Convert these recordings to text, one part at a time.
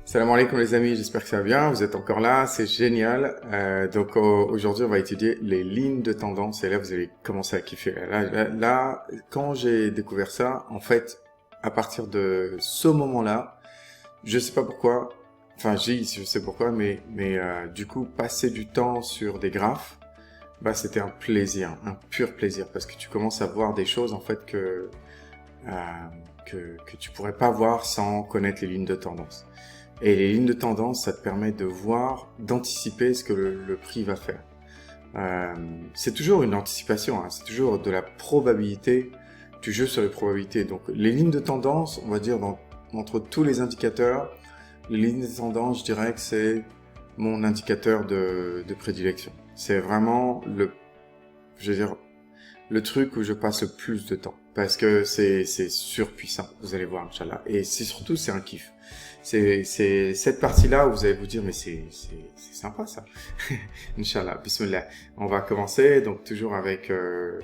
Salam alaikum les amis, j'espère que ça va bien, vous êtes encore là, c'est génial. Aujourd'hui on va étudier les lignes de tendance et là vous allez commencer à kiffer. Là, quand j'ai découvert ça, en fait, à partir de ce moment-là, je sais pas pourquoi, enfin je sais pourquoi, mais du coup passer du temps sur des graphes, bah c'était un plaisir, un pur plaisir parce que tu commences à voir des choses en fait euh, que tu pourrais pas voir sans connaître les lignes de tendance. Et les lignes de tendance, ça te permet de voir, d'anticiper ce que le prix va faire. C'est toujours une anticipation, hein, c'est toujours de la probabilité. Tu joues sur les probabilités. Donc les lignes de tendance, on va dire entre tous les indicateurs, les lignes de tendance, je dirais que c'est mon indicateur de prédilection. C'est vraiment je veux dire, le truc où je passe le plus de temps. Parce que c'est surpuissant, vous allez voir, Inch'Allah. Et surtout, c'est un kiff. C'est cette partie-là où vous allez vous dire, mais c'est sympa, ça. Inch'Allah, bismillah. On va commencer, donc toujours avec le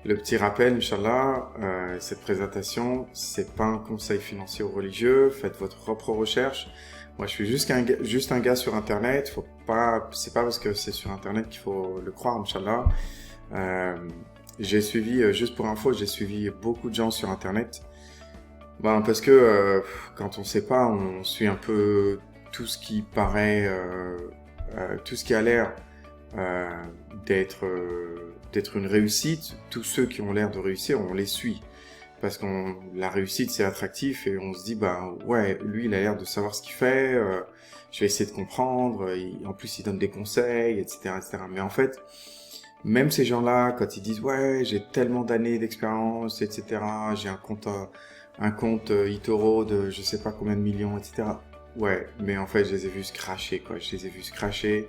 petit rappel, Inch'Allah. Cette présentation, c'est pas un conseil financier ou religieux. Faites votre propre recherche. Moi, je suis juste un gars sur Internet. C'est pas parce que c'est sur Internet qu'il faut le croire, Inch'Allah. J'ai suivi, juste pour info, j'ai suivi beaucoup de gens sur Internet. Parce que quand on sait pas, on suit un peu tout ce qui paraît, tout ce qui a l'air d'être une réussite. Tous ceux qui ont l'air de réussir, on les suit. Parce que la réussite, c'est attractif et on se dit, ouais, lui, il a l'air de savoir ce qu'il fait, je vais essayer de comprendre, en plus, il donne des conseils, etc., etc. Mais en fait, même ces gens-là, quand ils disent, ouais, j'ai tellement d'années d'expérience, etc., j'ai un compte eToro de je sais pas combien de millions, etc. Ouais, mais en fait, je les ai vus se cracher, quoi. Je les ai vus se cracher.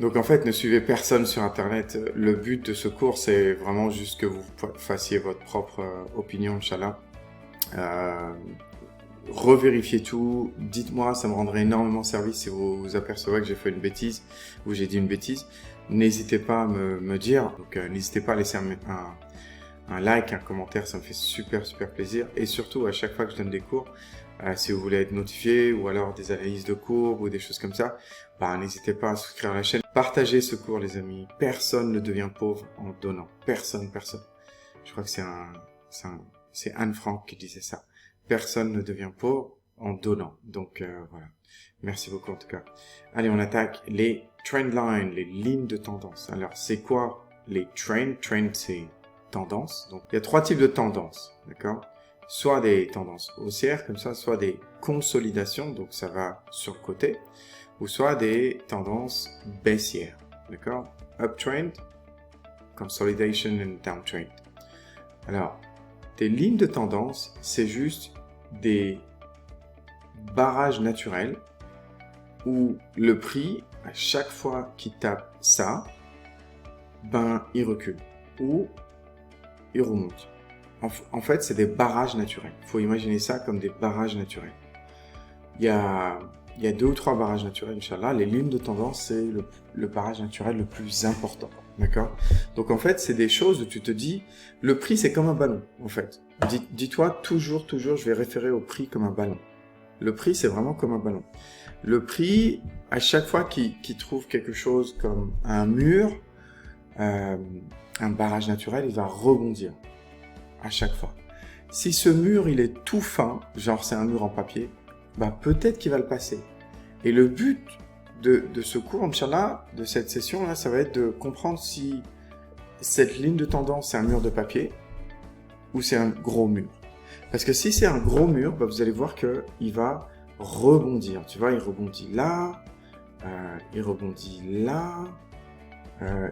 Donc en fait, ne suivez personne sur Internet. Le but de ce cours, c'est vraiment juste que vous fassiez votre propre opinion, Inch'Allah. Revérifiez tout. Dites-moi, ça me rendrait énormément service si vous vous apercevez que j'ai fait une bêtise ou j'ai dit une bêtise. N'hésitez pas à me dire. Donc n'hésitez pas à laisser un like, un commentaire, ça me fait super plaisir. Et surtout, à chaque fois que je donne des cours, si vous voulez être notifié ou alors des analyses de cours ou des choses comme ça, n'hésitez pas à souscrire à la chaîne. Partagez ce cours, les amis. Personne ne devient pauvre en donnant. Personne. Je crois que c'est Anne Frank qui disait ça. Personne ne devient pauvre en donnant. Donc voilà. Merci beaucoup en tout cas. Allez, on attaque les trend lines, les lignes de tendance. Alors, c'est quoi les trends? Trend, c'est tendance. Donc, il y a 3 types de tendances, d'accord? Soit des tendances haussières, comme ça, soit des consolidations, donc ça va sur le côté, ou soit des tendances baissières, d'accord? Uptrend, consolidation and downtrend. Alors, des lignes de tendance, c'est juste des barrages naturels où le prix, à chaque fois qu'il tape ça, il recule ou il remonte. En fait, c'est des barrages naturels. Il faut imaginer ça comme des barrages naturels. Il y a 2 ou 3 barrages naturels, Inch'Allah. Les lignes de tendance, c'est le barrage naturel le plus important. D'accord? Donc, en fait, c'est des choses où tu te dis, le prix, c'est comme un ballon, en fait. Dis-toi toujours, je vais référer au prix comme un ballon. Le prix, c'est vraiment comme un ballon. Le prix, à chaque fois qu'il trouve quelque chose comme un mur, un barrage naturel, il va rebondir. À chaque fois. Si ce mur, il est tout fin, genre c'est un mur en papier, peut-être qu'il va le passer. Et le but de ce cours, Inch'Allah, de cette session-là, ça va être de comprendre si cette ligne de tendance, c'est un mur de papier ou c'est un gros mur. Parce que si c'est un gros mur, vous allez voir qu'il va rebondir. Tu vois, il rebondit là, il rebondit là,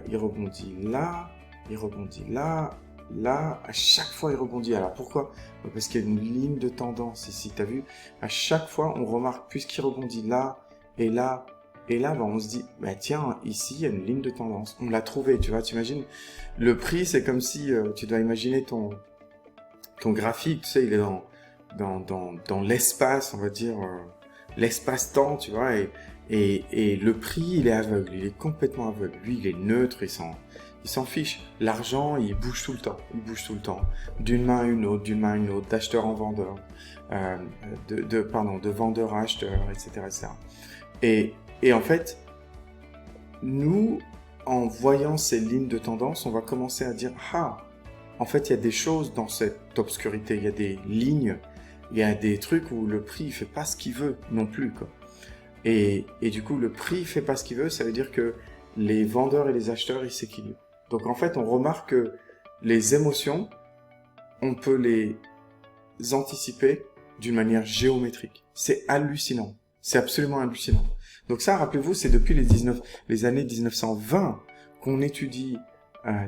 il rebondit là, il rebondit là. Là, à chaque fois, il rebondit. Alors, pourquoi? Parce qu'il y a une ligne de tendance ici. Tu as vu? À chaque fois, on remarque, puisqu'il rebondit là, et là, et là, on se dit, tiens, ici, il y a une ligne de tendance. On l'a trouvé, tu vois? Tu imagines? Le prix, c'est comme si, tu dois imaginer ton graphique, tu sais, il est dans l'espace, on va dire, l'espace-temps, tu vois, et le prix, il est aveugle. Il est complètement aveugle. Lui, il est neutre, il il s'en fiche. L'argent, il bouge tout le temps. Il bouge tout le temps. D'une main à une autre, d'une main à une autre, d'acheteur en vendeur, de vendeur à acheteur, etc., etc. Et en fait, nous, en voyant ces lignes de tendance, on va commencer à dire, ah, en fait, il y a des choses dans cette obscurité, il y a des lignes, il y a des trucs où le prix, il fait pas ce qu'il veut non plus, quoi. Et du coup, le prix, il fait pas ce qu'il veut, ça veut dire que les vendeurs et les acheteurs, ils s'équilibrent. Donc, en fait, on remarque que les émotions, on peut les anticiper d'une manière géométrique. C'est hallucinant. C'est absolument hallucinant. Donc ça, rappelez-vous, c'est depuis les années 1920 qu'on étudie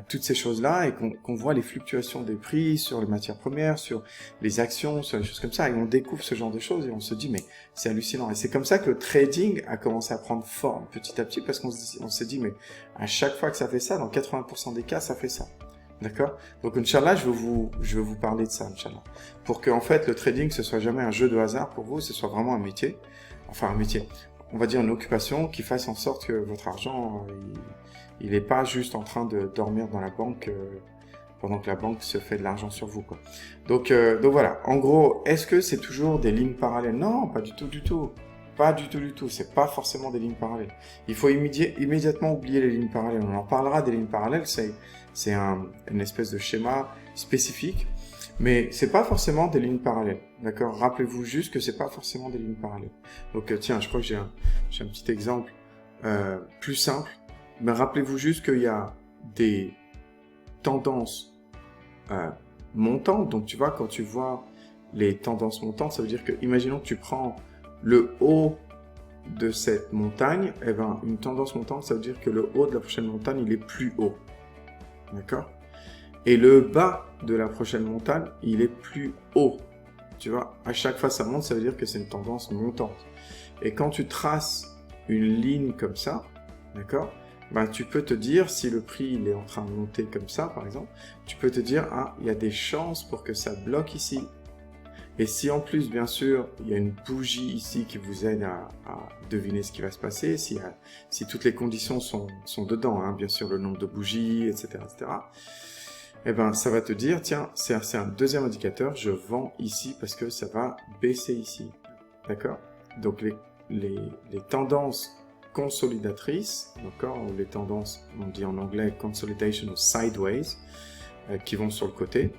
toutes ces choses-là et qu'on voit les fluctuations des prix sur les matières premières, sur les actions, sur les choses comme ça. Et on découvre ce genre de choses et on se dit, mais c'est hallucinant. Et c'est comme ça que le trading a commencé à prendre forme petit à petit parce qu'on s'est dit, mais à chaque fois que ça fait ça, dans 80% des cas, ça fait ça. D'accord? Donc, Inch'Allah, je veux vous parler de ça, Inch'Allah. Pour que, en fait, le trading, ce soit jamais un jeu de hasard pour vous, ce soit vraiment un métier. Enfin, un métier. On va dire une occupation qui fasse en sorte que votre argent, il n'est pas juste en train de dormir dans la banque pendant que la banque se fait de l'argent sur vous, quoi. Donc voilà. En gros, est-ce que c'est toujours des lignes parallèles? Non, pas du tout, du tout. Pas du tout, du tout. C'est pas forcément des lignes parallèles. Il faut immédiatement oublier les lignes parallèles. On en parlera des lignes parallèles. C'est une espèce de schéma spécifique. Mais c'est pas forcément des lignes parallèles, d'accord? Rappelez-vous juste que c'est pas forcément des lignes parallèles. Donc tiens, je crois que j'ai un petit exemple plus simple. Mais rappelez-vous juste qu'il y a des tendances montantes. Donc tu vois, quand tu vois les tendances montantes, ça veut dire que, imaginons que tu prends le haut de cette montagne, eh ben une tendance montante, ça veut dire que le haut de la prochaine montagne, il est plus haut, d'accord? Et le bas de la prochaine montagne, il est plus haut. Tu vois, à chaque fois ça monte, ça veut dire que c'est une tendance montante. Et quand tu traces une ligne comme ça, d'accord, ben tu peux te dire, si le prix il est en train de monter comme ça, par exemple, tu peux te dire, ah, il y a des chances pour que ça bloque ici. Et si en plus, bien sûr, il y a une bougie ici qui vous aide à deviner ce qui va se passer, si toutes les conditions sont dedans, hein, bien sûr, le nombre de bougies, etc., etc., eh ben, ça va te dire, tiens, c'est un deuxième indicateur, je vends ici parce que ça va baisser ici. D'accord? Donc, les tendances consolidatrices, d'accord, ou les tendances, on dit en anglais consolidation ou sideways, qui vont sur le côté,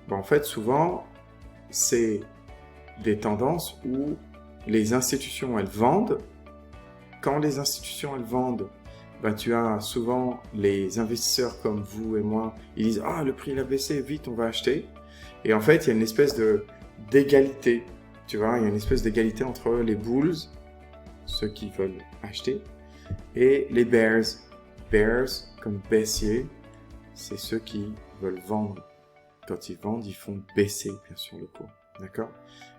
ben, en fait, souvent, c'est des tendances où les institutions, elles vendent. Quand les institutions, elles vendent, ben, tu as souvent les investisseurs comme vous et moi, ils disent « Ah, le prix il a baissé, vite, on va acheter ». Et en fait, il y a une espèce d'égalité, tu vois, il y a une espèce d'égalité entre les bulls, ceux qui veulent acheter, et les bears. Bears, comme baissier, c'est ceux qui veulent vendre. Quand ils vendent, ils font baisser, bien sûr, le cours, d'accord?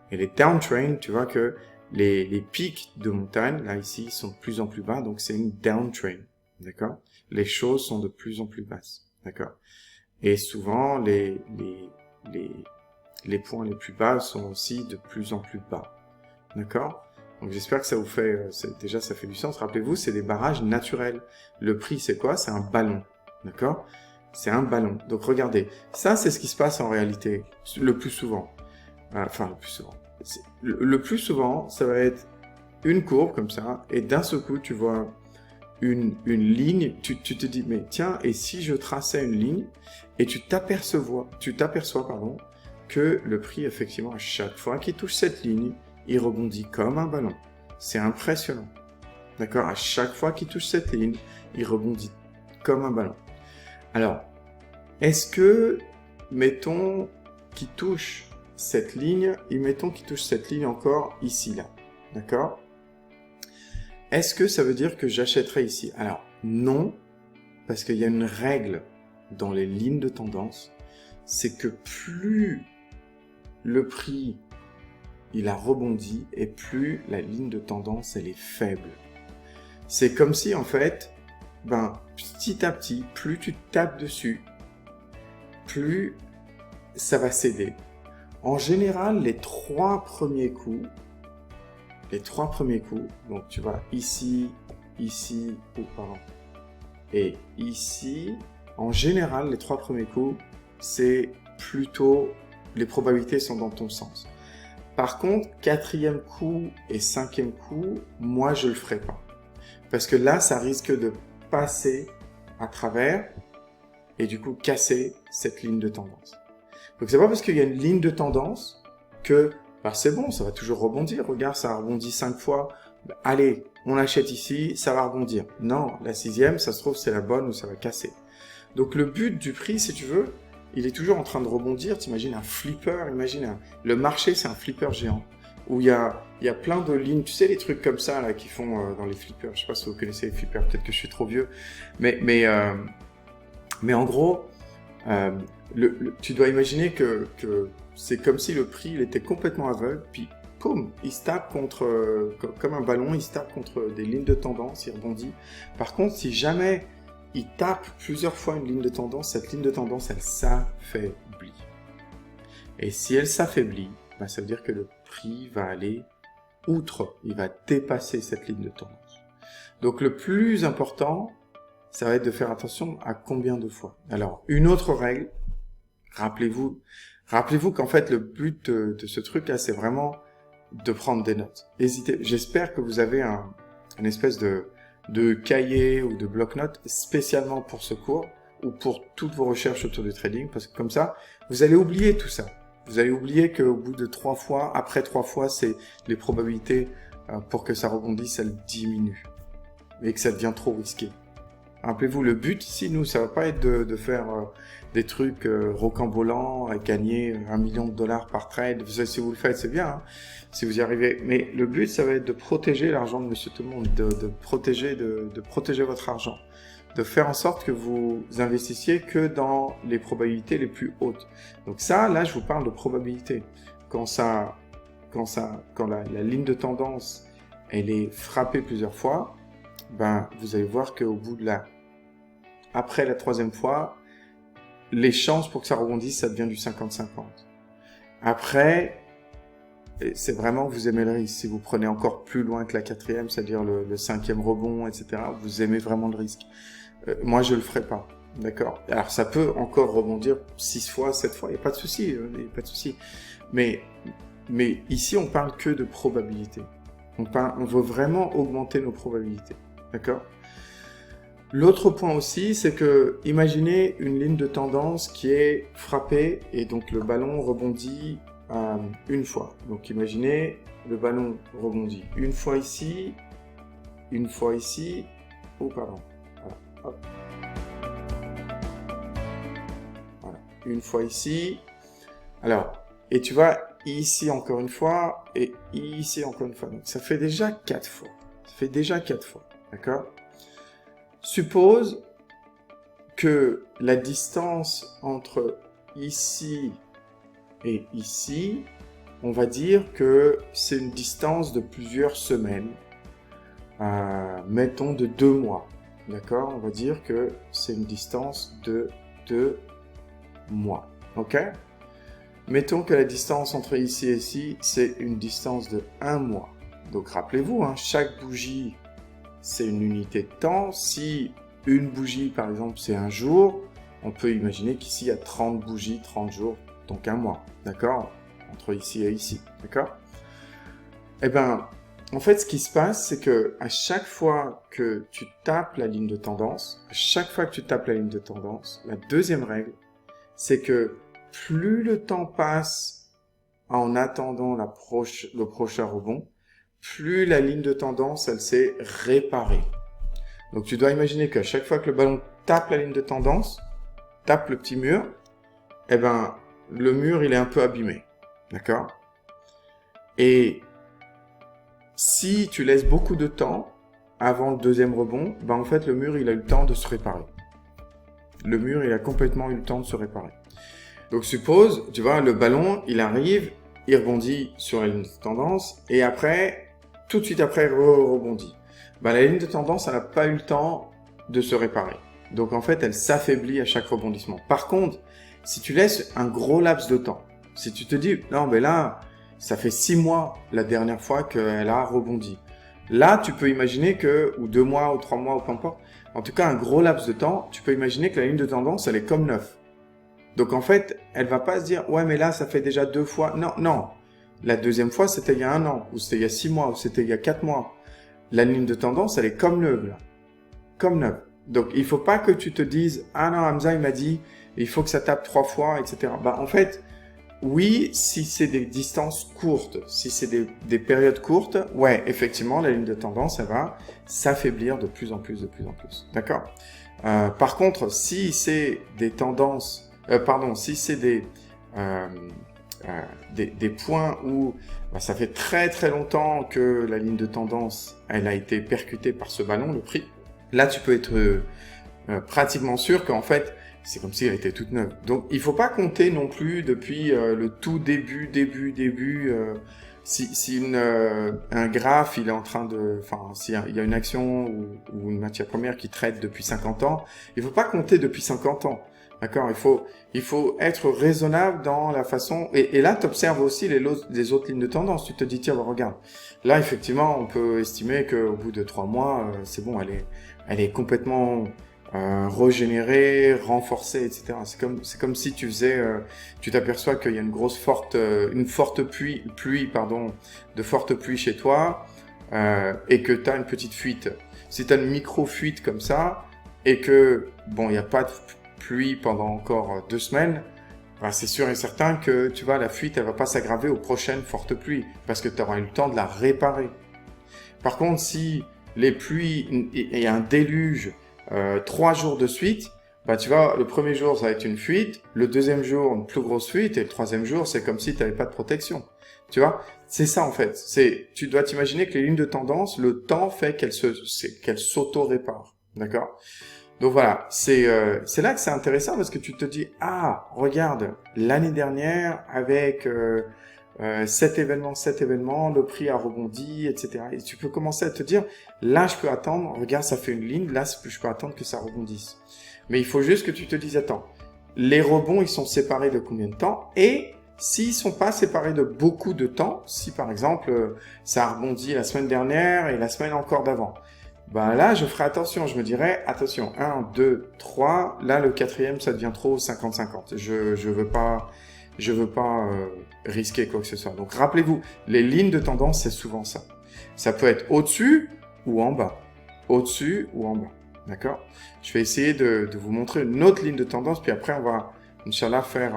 Et les downtrends, tu vois que les pics de montagne, là, ici, sont de plus en plus bas, donc c'est une downtrend, d'accord? Les choses sont de plus en plus basses, d'accord? Et souvent, les points les plus bas sont aussi de plus en plus bas, d'accord? Donc j'espère que ça vous fait, déjà ça fait du sens. Rappelez-vous, c'est des barrages naturels. Le prix, c'est quoi? C'est un ballon, d'accord? C'est un ballon. Donc regardez, ça c'est ce qui se passe en réalité, le plus souvent. Enfin, le plus souvent. Le plus souvent, ça va être une courbe comme ça, et d'un seul coup, tu vois une ligne, tu te dis, mais tiens, et si je traçais une ligne, et tu t'aperçois, que le prix, effectivement, à chaque fois qu'il touche cette ligne, il rebondit comme un ballon. C'est impressionnant. D'accord? À chaque fois qu'il touche cette ligne, il rebondit comme un ballon. Alors, est-ce que, mettons, qu'il touche cette ligne, et mettons qu'il touche cette ligne encore ici, là. D'accord? Est-ce que ça veut dire que j'achèterai ici? Alors, non, parce qu'il y a une règle dans les lignes de tendance, c'est que plus le prix il a rebondi et plus la ligne de tendance elle est faible. C'est comme si en fait, ben petit à petit, plus tu tapes dessus, plus ça va céder. En général, les trois premiers coups, donc tu vois ici, et ici, en général, les 3 premiers coups, c'est plutôt, les probabilités sont dans ton sens. Par contre, 4e coup et 5e coup, moi, je le ferai pas. Parce que là, ça risque de passer à travers et du coup, casser cette ligne de tendance. Donc, c'est pas parce qu'il y a une ligne de tendance que, bah, c'est bon, ça va toujours rebondir. Regarde, ça a rebondi 5 fois. Bah, allez, on achète ici, ça va rebondir. Non, la 6e, ça se trouve, c'est la bonne ou ça va casser. Donc, le but du prix, si tu veux, il est toujours en train de rebondir. T'imagines un flipper, le marché, c'est un flipper géant où il y a plein de lignes. Tu sais, les trucs comme ça là qui font dans les flippers. Je sais pas si vous connaissez les flippers. Peut-être que je suis trop vieux, mais en gros, tu dois imaginer que c'est comme si le prix il était complètement aveugle, puis poum, il se tape contre comme un ballon, il se tape contre des lignes de tendance, il rebondit. Par contre, si jamais il tape plusieurs fois une ligne de tendance, cette ligne de tendance, elle s'affaiblit. Et si elle s'affaiblit, ben, ça veut dire que le prix va aller outre, il va dépasser cette ligne de tendance. Donc le plus important, ça va être de faire attention à combien de fois. Alors, une autre règle, rappelez-vous qu'en fait, le but de ce truc-là, c'est vraiment de prendre des notes. J'espère que vous avez une espèce de cahier ou de bloc-notes spécialement pour ce cours ou pour toutes vos recherches autour du trading, parce que comme ça, vous allez oublier tout ça. Vous allez oublier qu'au bout de 3 fois, après 3 fois, c'est les probabilités pour que ça rebondisse, elles diminuent et que ça devient trop risqué. Rappelez-vous, le but ici, nous, ça va pas être de faire des trucs rocambolants, à gagner $1 million par trade. Si vous le faites, c'est bien, hein, si vous y arrivez. Mais le but, ça va être de protéger l'argent de Monsieur Tout-le-Monde, de protéger votre argent, de faire en sorte que vous investissiez que dans les probabilités les plus hautes. Donc ça, là, je vous parle de probabilité. Quand la ligne de tendance, elle est frappée plusieurs fois, ben, vous allez voir qu'au bout après la 3e fois, les chances pour que ça rebondisse, ça devient du 50-50. Après, c'est vraiment que vous aimez le risque. Si vous prenez encore plus loin que la 4e, c'est-à-dire le 5e rebond, etc., vous aimez vraiment le risque. Moi, je le ferai pas. D'accord? Alors, ça peut encore rebondir 6 fois, 7 fois. Il n'y a pas de souci. Pas de souci. Mais ici, on parle que de probabilité. On veut vraiment augmenter nos probabilités. D'accord? L'autre point aussi, c'est que imaginez une ligne de tendance qui est frappée et donc le ballon rebondit une fois. Donc imaginez le ballon rebondit une fois ici, oh pardon, voilà, hop. Voilà, une fois ici. Alors, et tu vois ici encore une fois et ici encore une fois. Donc ça fait déjà 4 fois. D'accord? Suppose que la distance entre ici et ici, on va dire que c'est une distance de plusieurs semaines, mettons de 2 mois. D'accord? On va dire que c'est une distance de 2 mois. Ok? Mettons que la distance entre ici et ici, c'est une distance de 1 mois. Donc rappelez-vous, hein, chaque bougie, c'est une unité de temps. Si une bougie, par exemple, c'est un jour, on peut imaginer qu'ici, il y a 30 bougies, 30 jours, donc 1 mois. D'accord? Entre ici et ici. D'accord? Eh ben, en fait, ce qui se passe, c'est que à chaque fois que tu tapes la ligne de tendance, la deuxième règle, c'est que plus le temps passe en attendant le prochain rebond, plus la ligne de tendance, elle s'est réparée. Donc, tu dois imaginer qu'à chaque fois que le ballon tape la ligne de tendance, tape le petit mur, eh ben, le mur, il est un peu abîmé. D'accord? Et si tu laisses beaucoup de temps avant le deuxième rebond, ben, en fait, le mur, il a eu le temps de se réparer. Le mur, il a complètement eu le temps de se réparer. Donc, suppose, tu vois, le ballon, il arrive, il rebondit sur la ligne de tendance, et après, tout de suite après, il rebondit. Ben, la ligne de tendance, elle n'a pas eu le temps de se réparer. Donc, en fait, elle s'affaiblit à chaque rebondissement. Par contre, si tu laisses un gros laps de temps, si tu te dis, non, mais là, ça fait 6 mois la dernière fois qu'elle a rebondi. Là, tu peux imaginer que, ou 2 mois, ou 3 mois, ou peu importe, en tout cas, un gros laps de temps, tu peux imaginer que la ligne de tendance, elle est comme neuf. Donc, en fait, elle va pas se dire, ouais, mais là, ça fait déjà 2 fois. Non, non. La deuxième fois, c'était il y a 1 an, ou c'était il y a 6 mois, ou c'était il y a 4 mois. La ligne de tendance, elle est comme neuve, là. Comme neuve. Donc, il faut pas que tu te dises, ah non, Hamza, il m'a dit, il faut que ça tape 3 fois, etc. Bah, en fait, oui, si c'est des distances courtes, si c'est des périodes courtes, ouais, effectivement, la ligne de tendance, elle va s'affaiblir de plus en plus, de plus en plus. D'accord? Par contre, si c'est des tendances, si c'est des points où bah, ça fait très très longtemps que la ligne de tendance, elle a été percutée par ce ballon, le prix, là, tu peux être pratiquement sûr qu'en fait, c'est comme si elle était toute neuve. Donc, il faut pas compter non plus depuis le tout début. Si un graphe, il est en train de, enfin, s'il y a une action ou une matière première qui traite depuis 50 ans, il faut pas compter depuis 50 ans. D'accord? Il faut être raisonnable dans la façon, et là, tu observes aussi les autres lignes de tendance. Tu te dis, tiens, bah, regarde. Là, effectivement, on peut estimer qu'au bout de 3 mois, c'est bon, elle est complètement régénérer, renforcer, etc. C'est comme si tu t'aperçois qu'il y a une forte pluie, de forte pluie chez toi, et que tu as une petite fuite. Si tu as une micro-fuite comme ça, et que, bon, il n'y a pas de pluie pendant encore 2 semaines, bah, c'est sûr et certain que, tu vois, la fuite, elle va pas s'aggraver aux prochaines fortes pluies, parce que tu auras eu le temps de la réparer. Par contre, si les pluies, et un déluge, 3 jours de suite, bah tu vois, le premier jour ça va être une fuite, le deuxième jour une plus grosse fuite, et le troisième jour c'est comme si tu n'avais pas de protection. Tu vois, c'est ça en fait. Tu dois t'imaginer que les lignes de tendance, le temps fait qu'elles s'auto-réparent, d'accord? Donc voilà, c'est là que c'est intéressant parce que tu te dis, ah regarde, l'année dernière avec cet événement, le prix a rebondi, etc. Et tu peux commencer à te dire, là, je peux attendre, regarde, ça fait une ligne, là, je peux attendre que ça rebondisse. Mais il faut juste que tu te dises, attends, les rebonds, ils sont séparés de combien de temps? Et s'ils sont pas séparés de beaucoup de temps, si par exemple, ça a rebondi la semaine dernière et la semaine encore d'avant, ben là, je ferai attention, je me dirais, attention, 1, 2, 3, là, le quatrième, ça devient trop 50-50. Je veux pas risquer quoi que ce soit. Donc rappelez-vous, les lignes de tendance, c'est souvent ça. Ça peut être au-dessus ou en bas. Au-dessus ou en bas. D'accord? Je vais essayer de vous montrer une autre ligne de tendance, puis après on va, Inch'Allah, faire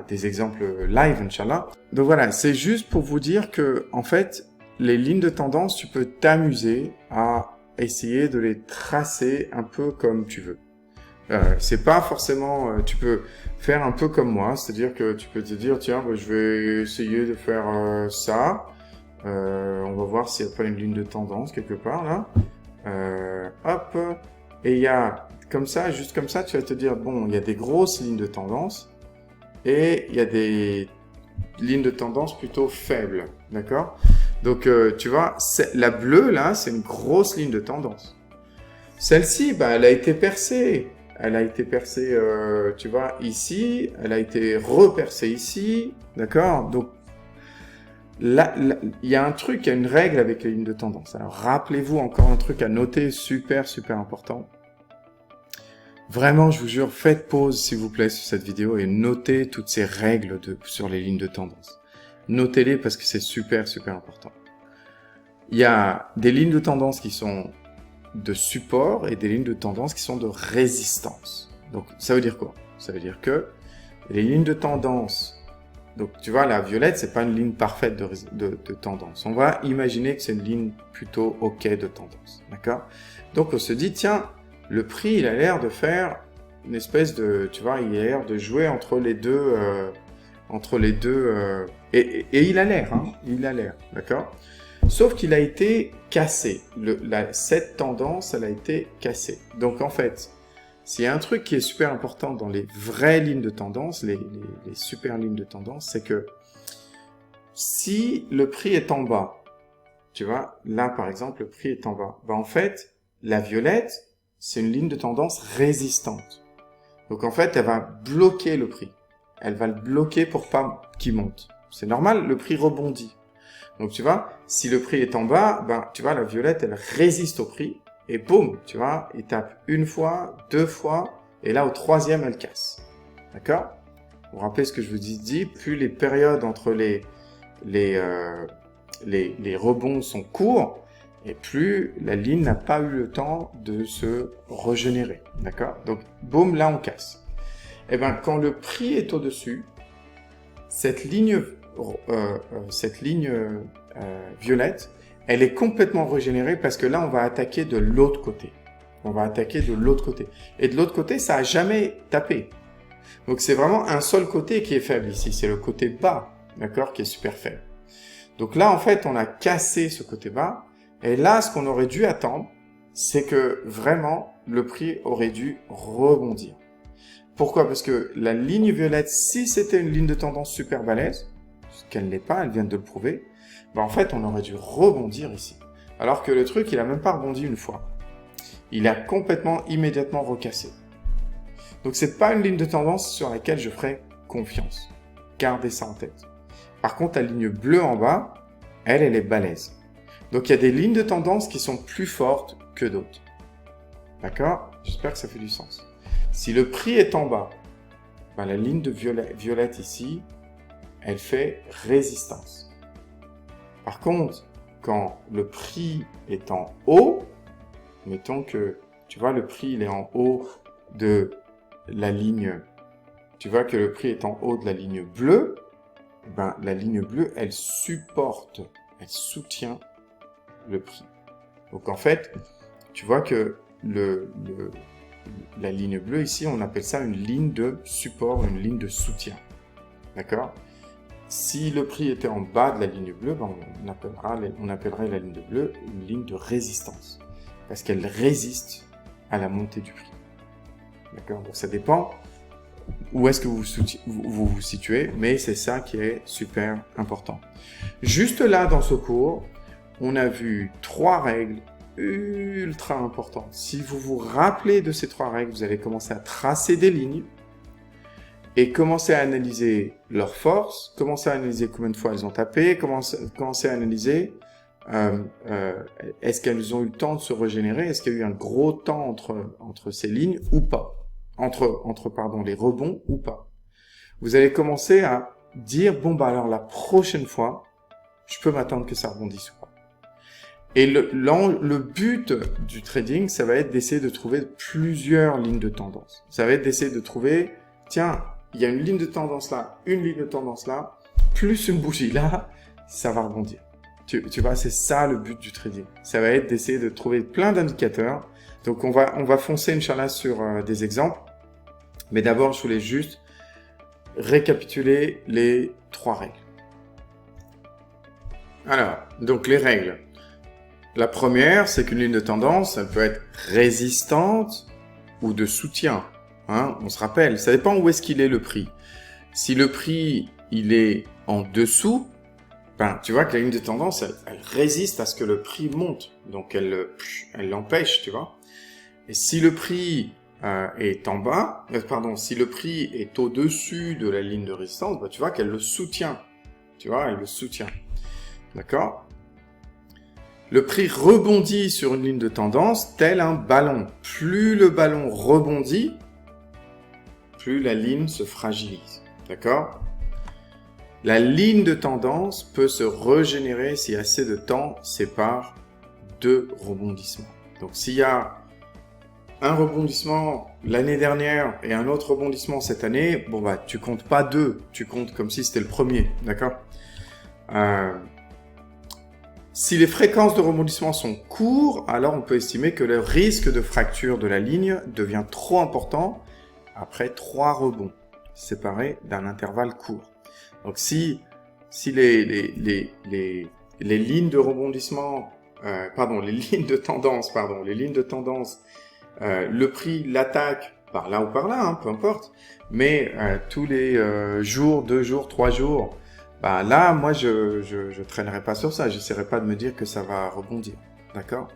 des exemples live, Inch'Allah. Donc voilà, c'est juste pour vous dire que, en fait, les lignes de tendance, tu peux t'amuser à essayer de les tracer un peu comme tu veux. C'est pas forcément, tu peux faire un peu comme moi, c'est-à-dire que tu peux te dire, tiens, bah, je vais essayer de faire ça. On va voir s'il n'y a pas une ligne de tendance quelque part là. Hop, et il y a comme ça, juste comme ça, tu vas te dire, bon, il y a des grosses lignes de tendance et il y a des lignes de tendance plutôt faibles, d'accord? Donc, tu vois, la bleue là, c'est une grosse ligne de tendance. Celle-ci, bah, elle a été percée. Elle a été percée, tu vois, ici. Elle a été repercée ici. D'accord? Donc, là, il y a un truc, il y a une règle avec les lignes de tendance. Alors, rappelez-vous encore un truc à noter, super, super important. Vraiment, je vous jure, faites pause, s'il vous plaît, sur cette vidéo et notez toutes ces règles sur les lignes de tendance. Notez-les parce que c'est super, super important. Il y a des lignes de tendance qui sont de support et des lignes de tendance qui sont de résistance. Donc, ça veut dire quoi? Ça veut dire que les lignes de tendance, donc tu vois, la violette, c'est pas une ligne parfaite de tendance. On va imaginer que c'est une ligne plutôt OK de tendance. D'accord? Donc, on se dit, tiens, le prix, il a l'air de faire une espèce de, tu vois, il a l'air de jouer entre les deux, et il a l'air, hein, il a l'air, d'accord? Sauf qu'il a été cassé. Cette tendance, elle a été cassée. Donc, en fait, s'il y a un truc qui est super important dans les vraies lignes de tendance, les super lignes de tendance, c'est que si le prix est en bas, tu vois, là, par exemple, le prix est en bas, ben, en fait, la violette, c'est une ligne de tendance résistante. Donc, en fait, elle va bloquer le prix. Elle va le bloquer pour pas qu'il monte. C'est normal, le prix rebondit. Donc, tu vois, si le prix est en bas, ben, tu vois, la violette, elle résiste au prix. Et boum, tu vois, il tape une fois, deux fois, et là, au troisième, elle casse. D'accord? Vous vous rappelez ce que je vous dis, plus les périodes entre les rebonds sont courts, et plus la ligne n'a pas eu le temps de se régénérer. D'accord? Donc, boum, là, on casse. Et ben, quand le prix est au-dessus, cette ligne violette, elle est complètement régénérée parce que là, on va attaquer de l'autre côté. On va attaquer de l'autre côté. Et de l'autre côté, ça n'a jamais tapé. Donc, c'est vraiment un seul côté qui est faible ici. C'est le côté bas, d'accord, qui est super faible. Donc là, en fait, on a cassé ce côté bas. Et là, ce qu'on aurait dû attendre, c'est que vraiment, le prix aurait dû rebondir. Pourquoi? Parce que la ligne violette, si c'était une ligne de tendance super balèze, ce qu'elle n'est pas, elle vient de le prouver, ben en fait, on aurait dû rebondir ici. Alors que le truc, il a même pas rebondi une fois. Il a complètement, immédiatement recassé. Donc, c'est pas une ligne de tendance sur laquelle je ferai confiance. Gardez ça en tête. Par contre, la ligne bleue en bas, elle est balèze. Donc, il y a des lignes de tendance qui sont plus fortes que d'autres. D'accord? J'espère que ça fait du sens. Si le prix est en bas, ben la ligne de violette ici, elle fait résistance. Par contre, quand le prix est en haut, mettons que, tu vois, le prix il est en haut de la ligne, tu vois que le prix est en haut de la ligne bleue, ben la ligne bleue, elle supporte, elle soutient le prix. Donc en fait, tu vois que la ligne bleue ici, on appelle ça une ligne de support, une ligne de soutien. D'accord? Si le prix était en bas de la ligne bleue, ben on appellerait la ligne bleue une ligne de résistance. Parce qu'elle résiste à la montée du prix. D'accord? Donc ça dépend où est-ce que vous vous situez, mais c'est ça qui est super important. Juste là, dans ce cours, on a vu 3 règles ultra importantes. Si vous vous rappelez de ces 3 règles, vous allez commencer à tracer des lignes et commencer à analyser leurs forces, commencer à analyser combien de fois elles ont tapé, commencer à analyser est-ce qu'elles ont eu le temps de se régénérer, est-ce qu'il y a eu un gros temps entre ces lignes ou pas, entre les rebonds ou pas. Vous allez commencer à dire, bon bah alors la prochaine fois, je peux m'attendre que ça rebondisse ou pas. Et le but du trading, ça va être d'essayer de trouver plusieurs lignes de tendance. Ça va être d'essayer de trouver, tiens, il y a une ligne de tendance là, une ligne de tendance là, plus une bougie là, ça va rebondir. Tu vois, c'est ça le but du trading. Ça va être d'essayer de trouver plein d'indicateurs. Donc on va foncer, Inch'Allah, sur des exemples. Mais d'abord, je voulais juste récapituler les 3 règles. Alors, donc les règles. La première, c'est qu'une ligne de tendance, elle peut être résistante ou de soutien. Hein, on se rappelle, ça dépend où est-ce qu'il est le prix. Si le prix, il est en dessous, ben, tu vois que la ligne de tendance, elle résiste à ce que le prix monte. Donc, elle l'empêche, tu vois. Et si le prix est en bas, si le prix est au-dessus de la ligne de résistance, ben, tu vois qu'elle le soutient. Tu vois, elle le soutient. D'accord? Le prix rebondit sur une ligne de tendance tel un ballon. Plus le ballon rebondit, plus la ligne se fragilise. D'accord? La ligne de tendance peut se régénérer si assez de temps sépare 2 rebondissements. Donc s'il y a un rebondissement l'année dernière et un autre rebondissement cette année, bon bah tu comptes pas 2, tu comptes comme si c'était le premier. D'accord? Si les fréquences de rebondissement sont courtes, alors on peut estimer que le risque de fracture de la ligne devient trop important après 3 rebonds, séparés d'un intervalle court. Donc si les lignes de rebondissement, les lignes de tendance, le prix l'attaque par là ou par là, hein, peu importe, mais tous les jours, 2 jours, 3 jours, bah là, moi, je traînerai pas sur ça. J'essaierai pas de me dire que ça va rebondir. D'accord?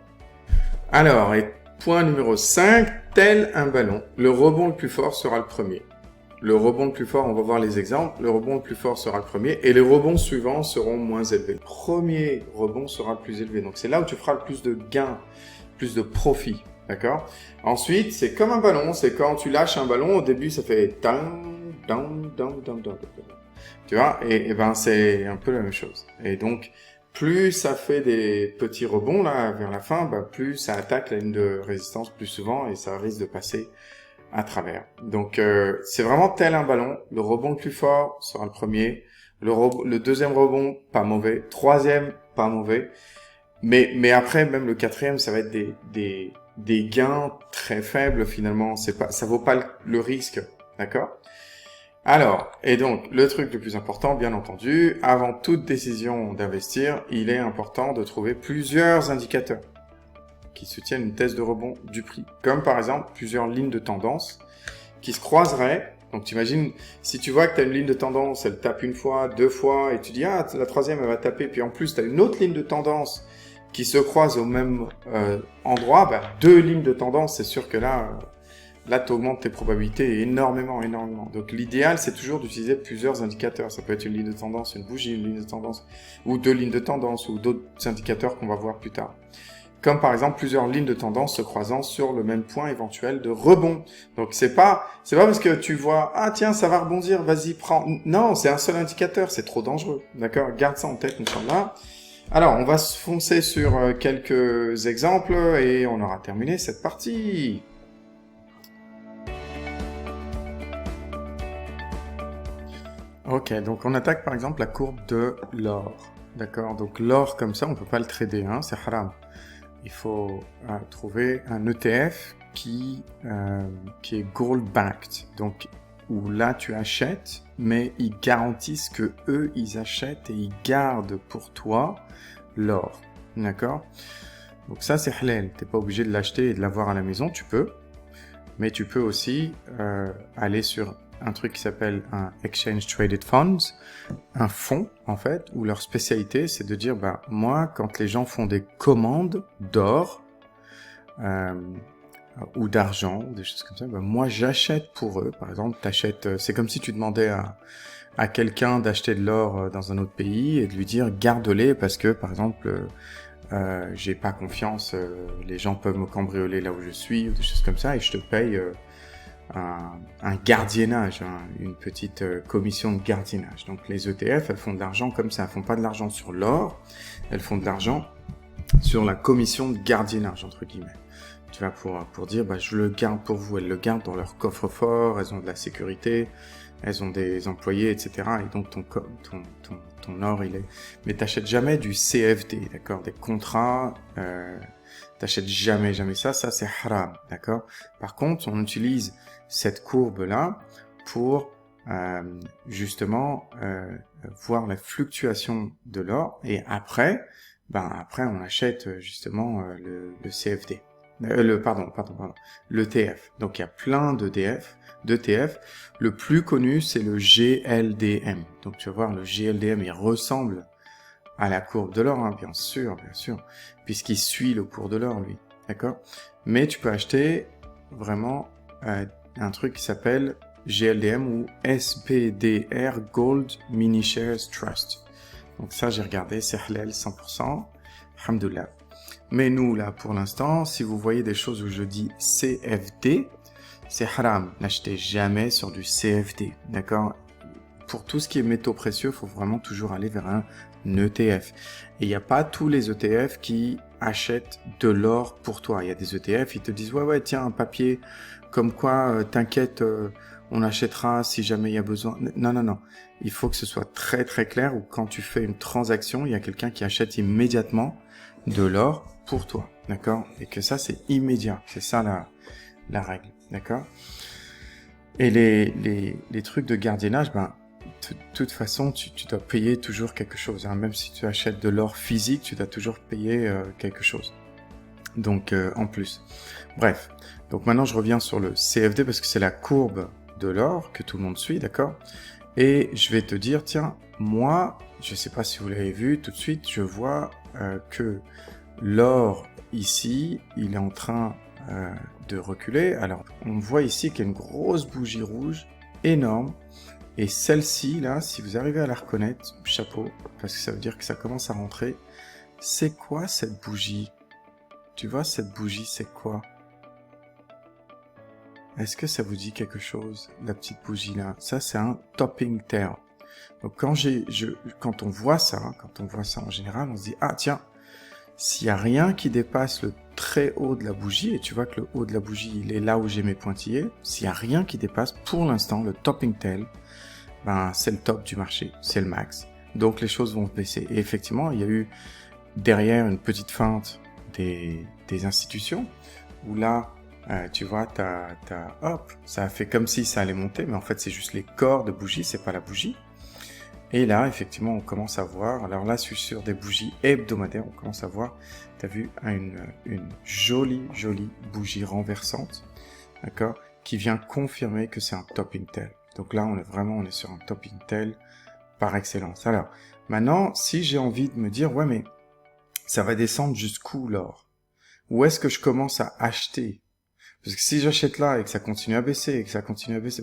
Alors, et point numéro 5, tel un ballon, le rebond le plus fort sera le premier. Le rebond le plus fort, on va voir les exemples, le rebond le plus fort sera le premier et les rebonds suivants seront moins élevés. Le premier rebond sera le plus élevé. Donc c'est là où tu feras le plus de gains, plus de profit. D'accord? Ensuite, c'est comme un ballon, c'est quand tu lâches un ballon, au début ça fait down, down, down, down, down. Tu vois? Et ben c'est un peu la même chose. Et donc, plus ça fait des petits rebonds là vers la fin, bah, plus ça attaque la ligne de résistance plus souvent et ça risque de passer à travers. Donc c'est vraiment tel un ballon. Le rebond le plus fort sera le premier. Le deuxième rebond, pas mauvais. Troisième, pas mauvais. Mais après, même le quatrième, ça va être des gains très faibles finalement. Ça vaut pas le risque. D'accord? Alors, et donc, le truc le plus important, bien entendu, avant toute décision d'investir, il est important de trouver plusieurs indicateurs qui soutiennent une thèse de rebond du prix. Comme par exemple, plusieurs lignes de tendance qui se croiseraient. Donc, t'imagines, si tu vois que tu as une ligne de tendance, elle tape une fois, deux fois, et tu dis, ah, la troisième, elle va taper, puis en plus, tu as une autre ligne de tendance qui se croise au même endroit, bah, deux lignes de tendance, c'est sûr que là, tu augmentes tes probabilités énormément, énormément. Donc l'idéal, c'est toujours d'utiliser plusieurs indicateurs. Ça peut être une ligne de tendance, une bougie, une ligne de tendance, ou deux lignes de tendance, ou d'autres indicateurs qu'on va voir plus tard. Comme par exemple plusieurs lignes de tendance se croisant sur le même point éventuel de rebond. Donc c'est pas parce que tu vois, ah tiens, ça va rebondir, vas-y, prends. Non, c'est un seul indicateur, c'est trop dangereux. D'accord? Garde ça en tête, Inch'Allah. Alors, on va se foncer sur quelques exemples et on aura terminé cette partie. Ok, donc on attaque par exemple la courbe de l'or. D'accord? Donc l'or comme ça, on peut pas le trader, hein, c'est haram. Il faut trouver un ETF qui est gold-backed. Donc, où là tu achètes, mais ils garantissent que eux, ils achètent et ils gardent pour toi l'or. D'accord? Donc ça, c'est halal. T'es pas obligé de l'acheter et de l'avoir à la maison, tu peux. Mais tu peux aussi aller sur un truc qui s'appelle un Exchange Traded Funds, un fonds, en fait, où leur spécialité, c'est de dire, bah, moi, quand les gens font des commandes d'or, ou d'argent, ou des choses comme ça, bah, moi, j'achète pour eux. Par exemple, t'achètes, c'est comme si tu demandais à quelqu'un d'acheter de l'or dans un autre pays et de lui dire, garde-les parce que, par exemple, j'ai pas confiance, les gens peuvent me cambrioler là où je suis, ou des choses comme ça, et je te paye un gardiennage, une petite commission de gardiennage. Donc les ETF, elles font de l'argent comme ça, elles font pas de l'argent sur l'or, elles font de l'argent sur la commission de gardiennage, entre guillemets. Tu vois, pour dire, bah, je le garde pour vous, elles le gardent dans leur coffre-fort, elles ont de la sécurité, elles ont des employés, etc. Et donc ton or, il est... Mais t'achètes jamais du CFD, d'accord? Des contrats, t'achètes jamais ça c'est haram, d'accord? Par contre, on utilise cette courbe-là pour justement voir la fluctuation de l'or et après on achète justement le CFD. L'ETF. Donc il y a plein d'ETF. Le plus connu, c'est le GLDM. Donc tu vas voir, le GLDM, il ressemble à la courbe de l'or, hein, bien sûr, puisqu'il suit le cours de l'or, lui. D'accord? Mais tu peux acheter vraiment un truc qui s'appelle GLDM ou SPDR Gold Mini Shares Trust. Donc ça, j'ai regardé, c'est halal 100%. Alhamdoulilah. Mais nous, là, pour l'instant, si vous voyez des choses où je dis CFD, c'est haram. N'achetez jamais sur du CFD, d'accord? Pour tout ce qui est métaux précieux, il faut vraiment toujours aller vers un ETF. Et il n'y a pas tous les ETF qui achètent de l'or pour toi. Il y a des ETF, ils te disent, ouais, tiens, un papier, comme quoi, t'inquiète, on achètera si jamais il y a besoin. Non. Il faut que ce soit très, très clair où quand tu fais une transaction, il y a quelqu'un qui achète immédiatement de l'or pour toi, d'accord? Et que ça, c'est immédiat. C'est ça la règle, d'accord? Et les trucs de gardiennage, de toute façon, tu dois payer toujours quelque chose. Hein. Même si tu achètes de l'or physique, tu dois toujours payer quelque chose. Donc, en plus. Bref. Donc maintenant, je reviens sur le CFD parce que c'est la courbe de l'or que tout le monde suit, d'accord? Et je vais te dire, tiens, moi, je sais pas si vous l'avez vu, tout de suite, je vois que l'or, ici, il est en train de reculer. Alors, on voit ici qu'il y a une grosse bougie rouge énorme. Et celle-ci, là, si vous arrivez à la reconnaître, chapeau, parce que ça veut dire que ça commence à rentrer. C'est quoi cette bougie? Tu vois, cette bougie, c'est quoi? Est-ce que ça vous dit quelque chose, la petite bougie là? Ça, c'est un topping tail. Donc quand on voit ça en général, on se dit, ah tiens, s'il n'y a rien qui dépasse le très haut de la bougie, et tu vois que le haut de la bougie, il est là où j'ai mes pointillés, s'il n'y a rien qui dépasse, pour l'instant, le topping tail, ben, c'est le top du marché, c'est le max. Donc les choses vont baisser. Et effectivement, il y a eu derrière une petite feinte des institutions, où là, tu vois, hop, ça a fait comme si ça allait monter, mais en fait, c'est juste les corps de bougie, c'est pas la bougie. Et là, effectivement, on commence à voir, alors là, sur des bougies hebdomadaires, on commence à voir, t'as vu, une jolie bougie renversante, d'accord, qui vient confirmer que c'est un topping tail. Donc là, on est sur un topping tail par excellence. Alors, maintenant, si j'ai envie de me dire, ouais, mais ça va descendre jusqu'où l'or? Où est-ce que je commence à acheter? Parce que si j'achète là et que ça continue à baisser,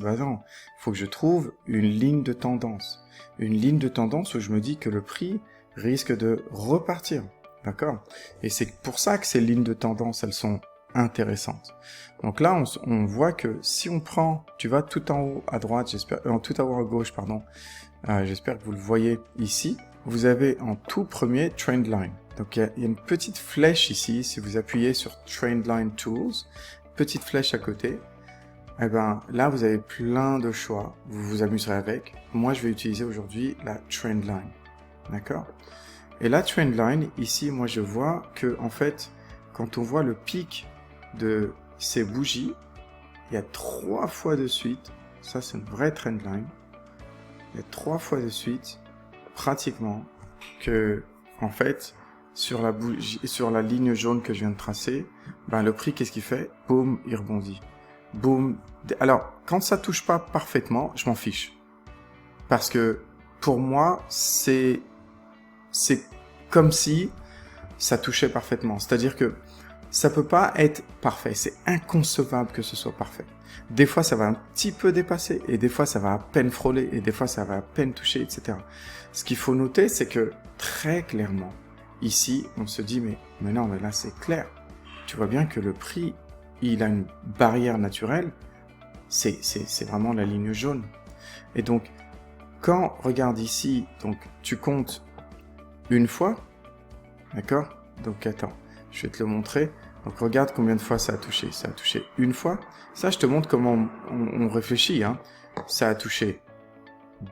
bah non, il faut que je trouve une ligne de tendance. Une ligne de tendance où je me dis que le prix risque de repartir, d'accord? Et c'est pour ça que ces lignes de tendance, elles sont intéressantes. Donc là, on voit que si on prend, tu vas tout en haut à droite, tout en haut à gauche, pardon, j'espère que vous le voyez ici, vous avez en tout premier Trendline. Donc il y a une petite flèche ici, si vous appuyez sur Trendline Tools, petite flèche à côté, eh ben là vous avez plein de choix, vous vous amuserez avec. Moi je vais utiliser aujourd'hui la Trendline, d'accord? Et la Trendline, ici moi je vois que en fait, quand on voit le pic de ces bougies, il y a 3 fois de suite, ça c'est une vraie Trendline, il y a 3 fois de suite, pratiquement, que en fait, sur la ligne jaune que je viens de tracer, ben le prix, qu'est-ce qu'il fait? Boum, il rebondit. Boum. Alors, quand ça touche pas parfaitement, je m'en fiche. Parce que, pour moi, c'est comme si ça touchait parfaitement. C'est-à-dire que ça peut pas être parfait. C'est inconcevable que ce soit parfait. Des fois, ça va un petit peu dépasser, et des fois, ça va à peine frôler, et des fois, ça va à peine toucher, etc. Ce qu'il faut noter, c'est que, très clairement, ici, on se dit, mais non, mais là, c'est clair. Tu vois bien que le prix, il a une barrière naturelle. C'est vraiment la ligne jaune. Et donc, quand, regarde ici, donc, tu comptes une fois, d'accord? Donc, attends, je vais te le montrer. Donc, regarde combien de fois ça a touché. Ça a touché une fois. Ça, je te montre comment on réfléchit, hein. Ça a touché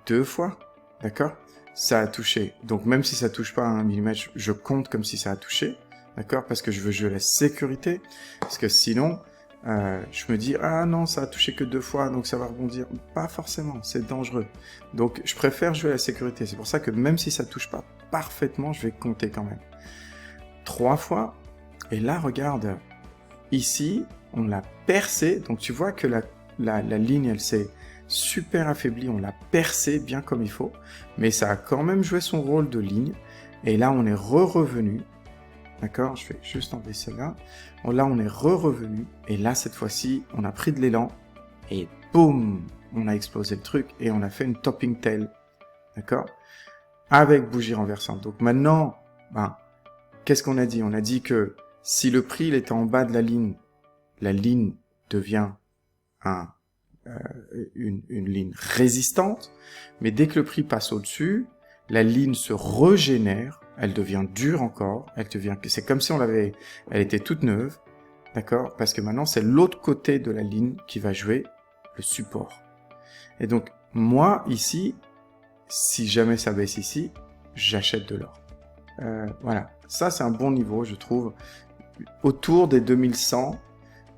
2 fois, d'accord? Ça a touché. Donc, même si ça touche pas à 1 mm, je compte comme si ça a touché, d'accord? Parce que je veux jouer la sécurité. Parce que sinon, je me dis, ah non, ça a touché que 2 fois, donc ça va rebondir. Pas forcément, c'est dangereux. Donc, je préfère jouer la sécurité. C'est pour ça que même si ça touche pas parfaitement, je vais compter quand même. 3 fois. Et là, regarde, ici, on l'a percé. Donc, tu vois que la ligne, elle s'est super affaiblie. On l'a percé bien comme il faut. Mais ça a quand même joué son rôle de ligne. Et là, on est revenu. D'accord? Je vais juste enlever celle-là. Là, on est revenu. Et là, cette fois-ci, on a pris de l'élan. Et boum! On a explosé le truc. Et on a fait une topping tail. D'accord? Avec bougie renversante. Donc maintenant, qu'est-ce qu'on a dit? On a dit que si le prix il était en bas de la ligne devient une ligne résistante, mais dès que le prix passe au-dessus, la ligne se régénère, elle devient dure encore, c'est comme si elle était toute neuve, d'accord? Parce que maintenant c'est l'autre côté de la ligne qui va jouer le support. Et donc moi ici, si jamais ça baisse ici, j'achète de l'or. Voilà, ça c'est un bon niveau, je trouve. Autour des 2100,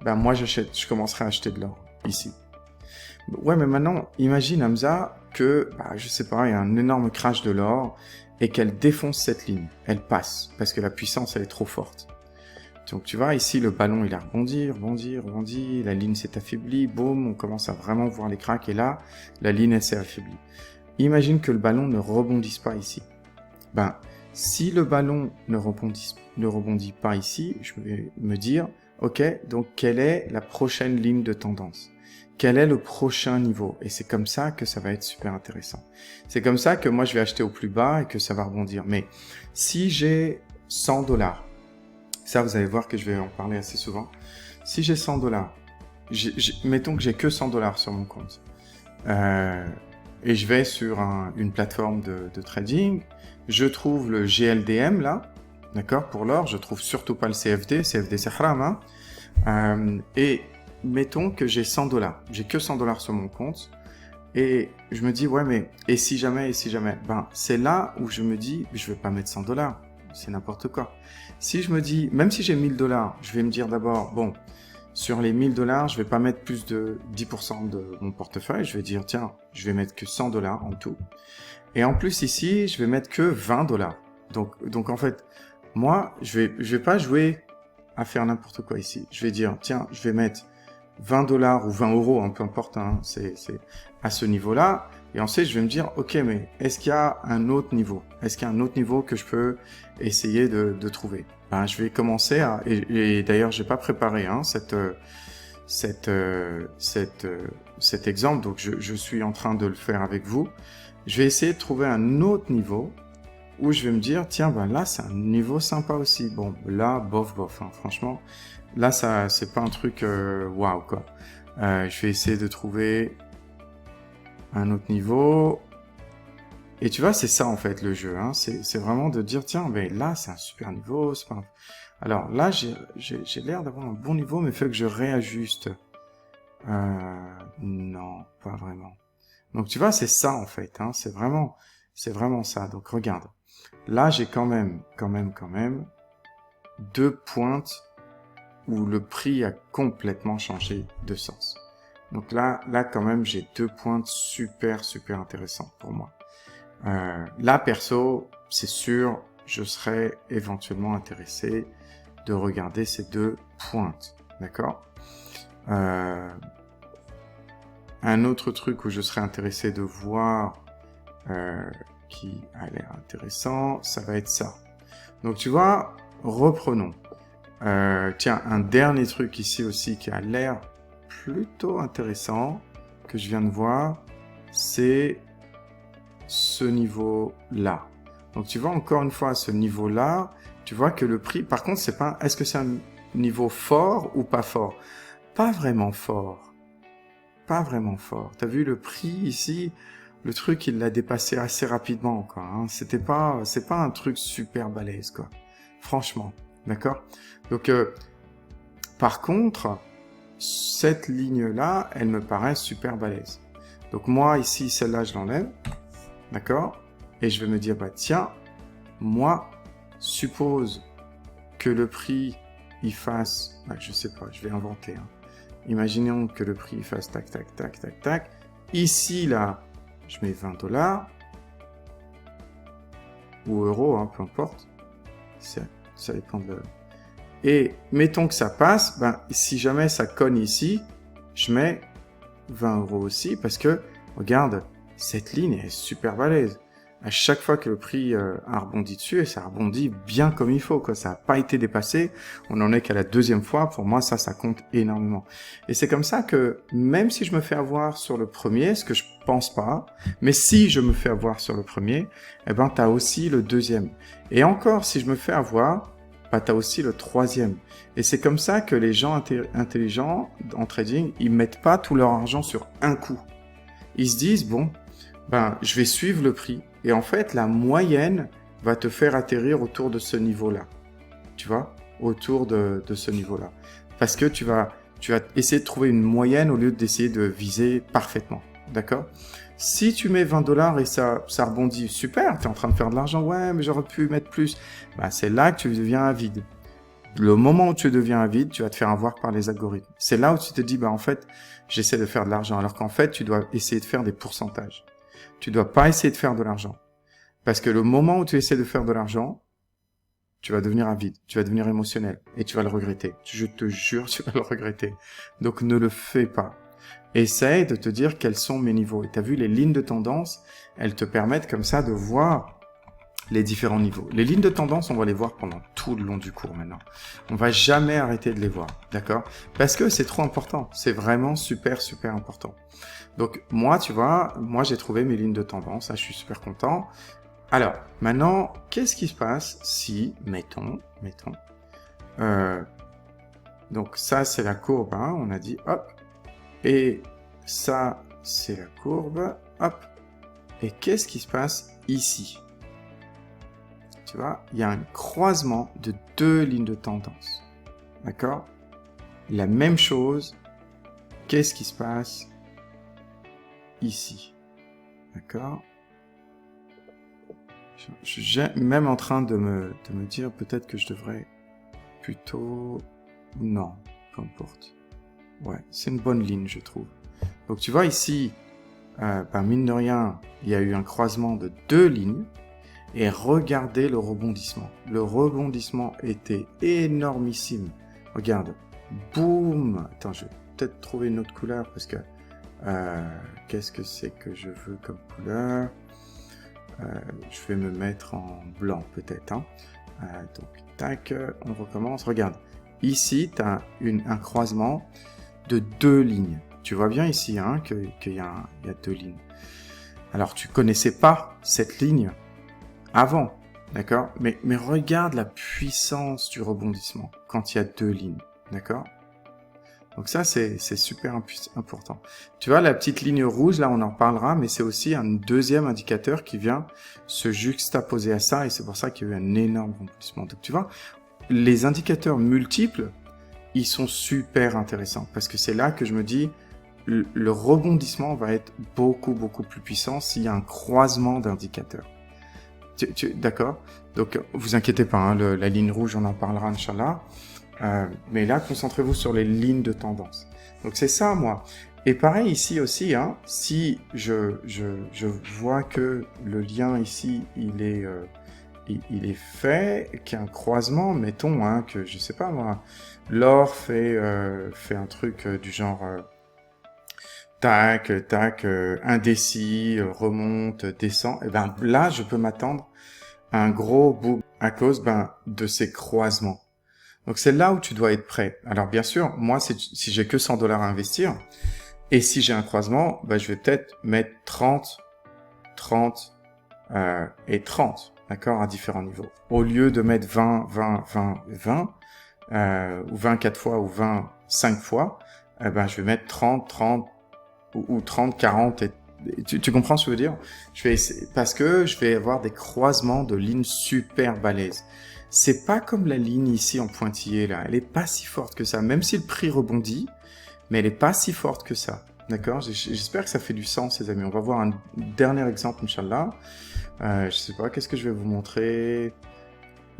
moi je commencerai à acheter de l'or ici. Ouais, mais maintenant, imagine Hamza que, je sais pas, il y a un énorme crash de l'or et qu'elle défonce cette ligne. Elle passe parce que la puissance elle est trop forte. Donc tu vois, ici le ballon il a rebondi, la ligne s'est affaiblie, boum, on commence à vraiment voir les cracks et là, la ligne elle s'est affaiblie. Imagine que le ballon ne rebondisse pas ici. Si le ballon ne rebondit pas ici, je vais me dire, ok, donc quelle est la prochaine ligne de tendance? Quel est le prochain niveau? Et c'est comme ça que ça va être super intéressant. C'est comme ça que moi, je vais acheter au plus bas et que ça va rebondir. Mais si j'ai 100 $, ça, vous allez voir que je vais en parler assez souvent. Si j'ai 100 $, mettons que j'ai que 100 $ sur mon compte, et je vais sur une plateforme de trading, je trouve le GLDM là, d'accord, pour l'or, je trouve surtout pas le CFD c'est haram, hein, et mettons que j'ai 100 $, j'ai que 100 $ sur mon compte, et je me dis, ouais, mais et si jamais, ben, c'est là où je me dis, je vais pas mettre 100 $, c'est n'importe quoi. Si je me dis, même si j'ai 1000 $, je vais me dire d'abord, bon, sur les 1000 $, je vais pas mettre plus de 10% de mon portefeuille, je vais dire, tiens, je vais mettre que 100 $ en tout. Et en plus ici, je vais mettre que 20 $. Donc en fait, moi, je vais pas jouer à faire n'importe quoi ici. Je vais dire, tiens, je vais mettre 20 $ ou 20 €, hein, peu importe, hein, c'est à ce niveau-là. Et ensuite, je vais me dire, ok, mais est-ce qu'il y a un autre niveau? Est-ce qu'il y a un autre niveau que je peux essayer de trouver? Ben, je vais commencer à... Et d'ailleurs, j'ai pas préparé hein, cet exemple, donc je suis en train de le faire avec vous. Je vais essayer de trouver un autre niveau où je vais me dire, tiens, ben là, c'est un niveau sympa aussi. Bon, là, bof, hein, franchement, là, ça, c'est pas un truc waouh, quoi. Je vais essayer de trouver un autre niveau. Et tu vois, c'est ça, en fait, le jeu. Hein. C'est vraiment de dire, tiens, ben là, c'est un super niveau. C'est pas... Alors là, j'ai l'air d'avoir un bon niveau, mais il faut que je réajuste. Non, pas vraiment. Donc, tu vois, c'est ça, en fait. Hein. C'est vraiment ça. Donc, regarde. Là, j'ai quand même 2 pointes où le prix a complètement changé de sens. Donc là, quand même, j'ai 2 pointes super intéressantes pour moi. Là, perso, c'est sûr, je serais éventuellement intéressé de regarder ces 2 pointes. D'accord? Un autre truc où je serais intéressé de voir qui a l'air intéressant, ça va être ça. Donc, tu vois, reprenons. Tiens, un dernier truc ici aussi qui a l'air plutôt intéressant que je viens de voir, c'est ce niveau-là. Donc, tu vois, encore une fois, à ce niveau-là, tu vois que le prix, par contre, c'est pas, est-ce que c'est un niveau fort ou pas fort? Pas vraiment fort. Pas vraiment fort. T'as vu le prix ici? Le truc, il l'a dépassé assez rapidement, quoi. Hein. C'est pas un truc super balèze, quoi. Franchement. D'accord? Donc, par contre, cette ligne-là, elle me paraît super balèze. Donc, moi, ici, celle-là, je l'enlève. D'accord? Et je vais me dire, bah, tiens, moi, suppose que le prix, il fasse, bah, je sais pas, je vais inventer, hein. Imaginons que le prix fasse tac, tac, tac, tac, tac. Ici, là, je mets 20 $. Ou euros, hein, peu importe. Ça dépend de... Et mettons que ça passe, ben, si jamais ça cogne ici, je mets 20 € aussi, parce que, regarde, cette ligne est super balèze. À chaque fois que le prix a rebondi dessus, et ça rebondit bien comme il faut, quoi. Ça n'a pas été dépassé. On en est qu'à la 2e fois. Pour moi, ça compte énormément. Et c'est comme ça que, même si je me fais avoir sur le premier, ce que je pense pas, mais si je me fais avoir sur le premier, eh ben, t'as aussi le 2e. Et encore, si je me fais avoir, bah, t'as aussi le 3e. Et c'est comme ça que les gens intelligents en trading, ils mettent pas tout leur argent sur un coup. Ils se disent, bon, ben, je vais suivre le prix. Et en fait, la moyenne va te faire atterrir autour de ce niveau-là. Tu vois? Autour de ce niveau-là. Parce que tu vas essayer de trouver une moyenne au lieu d'essayer de viser parfaitement. D'accord? Si tu mets 20 $ et ça rebondit, super, tu es en train de faire de l'argent, ouais, mais j'aurais pu mettre plus. Bah, c'est là que tu deviens avide. Le moment où tu deviens avide, tu vas te faire avoir par les algorithmes. C'est là où tu te dis, bah, en fait, j'essaie de faire de l'argent. Alors qu'en fait, tu dois essayer de faire des pourcentages. Tu dois pas essayer de faire de l'argent. Parce que le moment où tu essaies de faire de l'argent, tu vas devenir avide, tu vas devenir émotionnel et tu vas le regretter. Je te jure, tu vas le regretter. Donc ne le fais pas. Essaye de te dire quels sont mes niveaux. Et tu as vu, les lignes de tendance, elles te permettent comme ça de voir les différents niveaux. Les lignes de tendance, on va les voir pendant tout le long du cours maintenant. On va jamais arrêter de les voir, d'accord? Parce que c'est trop important. C'est vraiment super, super important. Donc, moi, tu vois, moi, j'ai trouvé mes lignes de tendance. Là, je suis super content. Alors, maintenant, qu'est-ce qui se passe si, mettons, donc ça, c'est la courbe, hein, on a dit, hop, et ça, c'est la courbe, hop, et qu'est-ce qui se passe ici? Tu vois, il y a un croisement de deux lignes de tendance, d'accord? La même chose, qu'est-ce qui se passe ici? D'accord? Je suis même en train de me dire peut-être que je devrais plutôt... Non, peu importe. Ouais, c'est une bonne ligne, je trouve. Donc tu vois ici, mine de rien, il y a eu un croisement de deux lignes. Et regardez le rebondissement. Le rebondissement était énormissime. Regarde. Boum. Attends, je vais peut-être trouver une autre couleur parce que... qu'est-ce que c'est que je veux comme couleur? Je vais me mettre en blanc peut-être. Hein. Donc, tac, on recommence. Regarde. Ici, tu as un croisement de deux lignes. Tu vois bien ici hein, qu'il y a deux lignes. Alors, tu connaissais pas cette ligne avant, d'accord? Mais regarde la puissance du rebondissement quand il y a deux lignes, d'accord? Donc ça, c'est super important. Tu vois, la petite ligne rouge, là, on en parlera, mais c'est aussi un deuxième indicateur qui vient se juxtaposer à ça, et c'est pour ça qu'il y a eu un énorme rebondissement. Donc tu vois, les indicateurs multiples, ils sont super intéressants, parce que c'est là que je me dis, le rebondissement va être beaucoup, beaucoup plus puissant s'il y a un croisement d'indicateurs. D'accord? Donc, vous inquiétez pas, hein, la ligne rouge, on en parlera, Inch'Allah. Mais là, concentrez-vous sur les lignes de tendance. Donc, c'est ça, moi. Et pareil ici aussi, hein, si je vois que le lien ici, il est fait, qu'il y a un croisement, mettons, hein, que, je sais pas moi, l'or fait un truc du genre... tac, indécis, remonte, descend, et ben là, je peux m'attendre à un gros boom à cause de ces croisements. Donc c'est là où tu dois être prêt. Alors bien sûr, moi, si j'ai que 100 $ à investir, et si j'ai un croisement, je vais peut-être mettre 30 et 30, d'accord, à différents niveaux. Au lieu de mettre 20, ou 20 4 fois, ou 20 5 fois, je vais mettre 30, ou 30, 40, et tu comprends ce que je veux dire? Parce que je vais avoir des croisements de lignes super balèzes. C'est pas comme la ligne ici en pointillé, là. Elle est pas si forte que ça, même si le prix rebondit, mais elle est pas si forte que ça. D'accord? J'espère que ça fait du sens, les amis. On va voir un dernier exemple, Inch'Allah. Je sais pas, qu'est-ce que je vais vous montrer?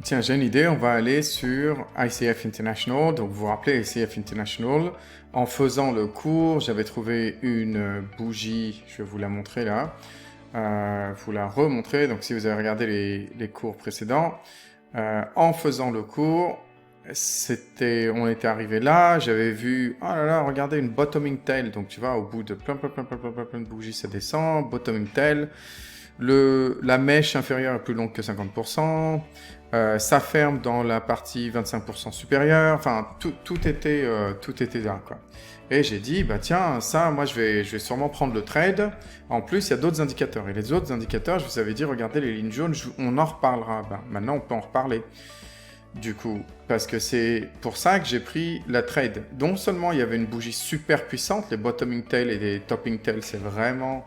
Tiens, j'ai une idée, on va aller sur ICF International. Donc, vous vous rappelez ICF International. En faisant le cours, j'avais trouvé une bougie, je vais vous la montrer là. Vous la remontrer. Donc, si vous avez regardé les cours précédents, en faisant le cours, on était arrivé là, j'avais vu, oh là là, regardez une bottoming tail. Donc, tu vois, au bout de plein de bougies, ça descend, bottoming tail. La mèche inférieure est plus longue que 50%. Ça ferme dans la partie 25% supérieure. Enfin, tout était là, quoi. Et j'ai dit, tiens, ça, moi, je vais sûrement prendre le trade. En plus, il y a d'autres indicateurs. Et les autres indicateurs, je vous avais dit, regardez les lignes jaunes, on en reparlera. Maintenant, on peut en reparler. Du coup, parce que c'est pour ça que j'ai pris la trade. Non seulement il y avait une bougie super puissante, les bottoming tail et les topping tail, c'est vraiment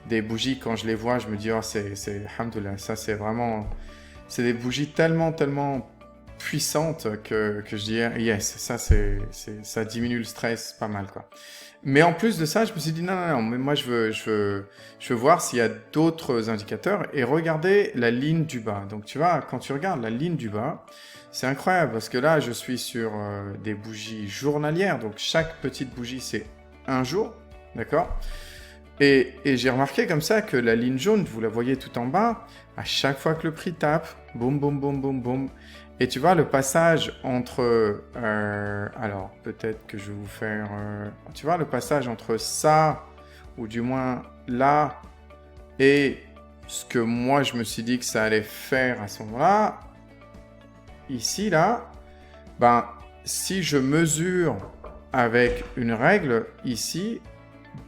des bougies, quand je les vois, je me dis, oh, alhamdoulilah, ça c'est vraiment... C'est des bougies tellement puissantes que je dis, yes, ça diminue le stress pas mal, quoi. Mais en plus de ça, je me suis dit, non, mais moi je veux voir s'il y a d'autres indicateurs et regarder la ligne du bas. Donc tu vois, quand tu regardes la ligne du bas, c'est incroyable parce que là, je suis sur des bougies journalières. Donc chaque petite bougie, c'est un jour, d'accord ? Et j'ai remarqué comme ça que la ligne jaune, vous la voyez tout en bas, à chaque fois que le prix tape, boum, boum, boum, boum, boum. Et tu vois, le passage entre... alors, peut-être que je vais vous faire... tu vois, le passage entre ça, ou du moins là, et ce que moi je me suis dit que ça allait faire à ce moment-là, ici, là, ben, si je mesure avec une règle, ici,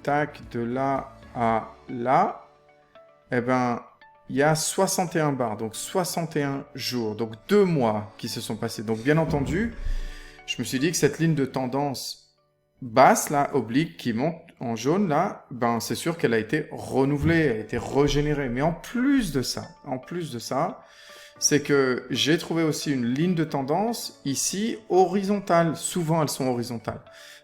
tac, de là à là, eh ben, il y a 61 bars, donc 61 jours, donc 2 mois qui se sont passés. Donc, bien entendu, je me suis dit que cette ligne de tendance basse, là, oblique, qui monte en jaune, là, ben, c'est sûr qu'elle a été renouvelée, elle a été régénérée. Mais en plus de ça, c'est que j'ai trouvé aussi une ligne de tendance ici horizontale. Souvent, elles sont horizontales.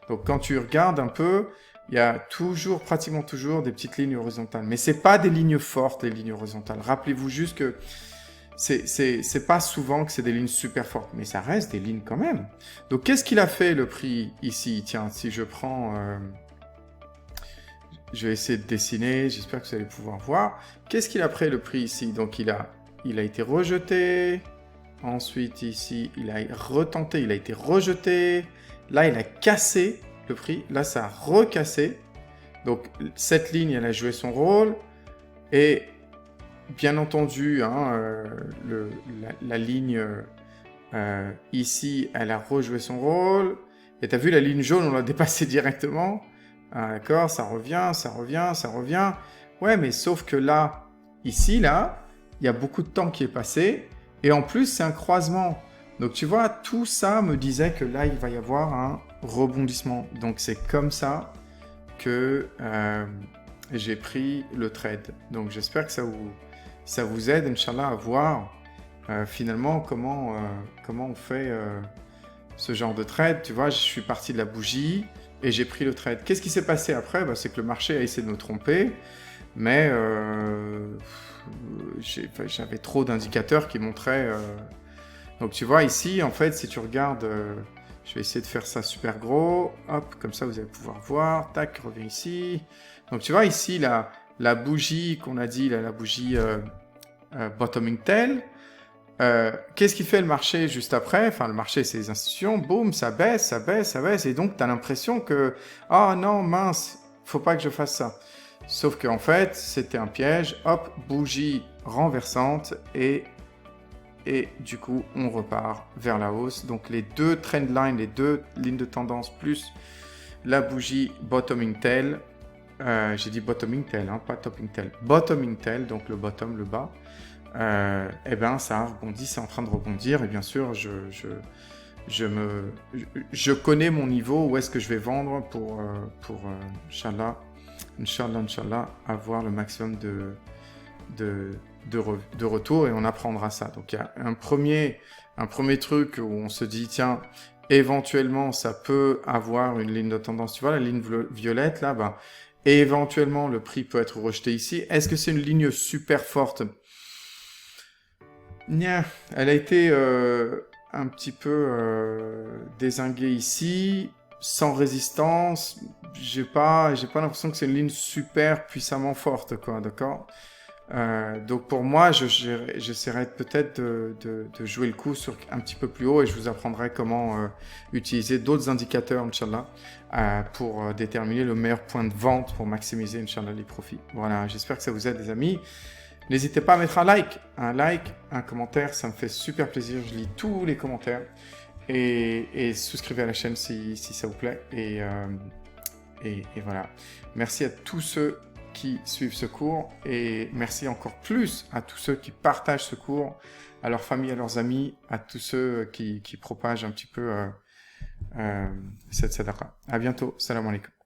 Donc, quand tu regardes un peu, il y a toujours, pratiquement toujours, des petites lignes horizontales. Mais c'est pas des lignes fortes, les lignes horizontales. Rappelez-vous juste que c'est pas souvent que c'est des lignes super fortes, mais ça reste des lignes quand même. Donc, qu'est-ce qu'il a fait, le prix, ici? Tiens, si je prends... je vais essayer de dessiner, j'espère que vous allez pouvoir voir. Qu'est-ce qu'il a pris, le prix, ici? Donc, il a été rejeté. Ensuite, ici, il a retenté, il a été rejeté. Là, il a cassé le prix. Là, ça a recassé. Donc, cette ligne, elle a joué son rôle. Et bien entendu, hein, la ligne ici, elle a rejoué son rôle. Et tu as vu, la ligne jaune, on l'a dépassé directement. Ah, d'accord, ça revient, ça revient, ça revient. Ouais, mais sauf que là, ici, là, il y a beaucoup de temps qui est passé. Et en plus, c'est un croisement. Donc, tu vois, tout ça me disait que là, il va y avoir un rebondissement. Donc, c'est comme ça que j'ai pris le trade. Donc, j'espère que ça vous aide, Inch'Allah, à voir finalement comment on fait ce genre de trade. Tu vois, je suis parti de la bougie et j'ai pris le trade. Qu'est-ce qui s'est passé après? Bah, c'est que le marché a essayé de me tromper, mais j'avais trop d'indicateurs qui montraient... Donc tu vois ici, en fait, si tu regardes... je vais essayer de faire ça super gros. Hop, comme ça, vous allez pouvoir voir. Tac, reviens ici. Donc tu vois ici, la bougie qu'on a dit, là, la bougie bottoming tail. Qu'est-ce qui fait le marché juste après? Enfin, le marché, c'est les institutions. Boum, ça baisse, ça baisse, ça baisse. Et donc, tu as l'impression que, ah non, mince, faut pas que je fasse ça. Sauf qu'en fait, c'était un piège. Hop, bougie renversante et du coup, on repart vers la hausse. Donc, les deux trend lines, les deux lignes de tendance plus la bougie bottoming tail. J'ai dit bottoming tail, hein, pas topping tail. Bottoming tail, donc le bottom, le bas. Eh ben, ça a rebondi, c'est en train de rebondir. Et bien sûr, je connais mon niveau, où est-ce que je vais vendre pour Inch'Allah, avoir le maximum de retour, et on apprendra ça. Donc, il y a un premier truc où on se dit, tiens, éventuellement, ça peut avoir une ligne de tendance. Tu vois, la ligne violette, là, ben, éventuellement, le prix peut être rejeté ici. Est-ce que c'est une ligne super forte? Nia, elle a été un petit peu dézinguée ici, sans résistance. J'ai pas l'impression que c'est une ligne super puissamment forte, quoi, d'accord? Donc pour moi, j'essaierai peut-être de jouer le coup sur un petit peu plus haut, et je vous apprendrai comment utiliser d'autres indicateurs, Inch'Allah, pour déterminer le meilleur point de vente pour maximiser, Inch'Allah, les profits. Voilà, j'espère que ça vous aide, les amis. N'hésitez pas à mettre un like, un commentaire, ça me fait super plaisir. Je lis tous les commentaires, et souscrivez à la chaîne si ça vous plaît. Et voilà. Merci à tous ceux qui suivent ce cours, et merci encore plus à tous ceux qui partagent ce cours, à leurs familles, à leurs amis, à tous ceux qui propagent un petit peu cette sadaqa. À bientôt. Salam alaikum.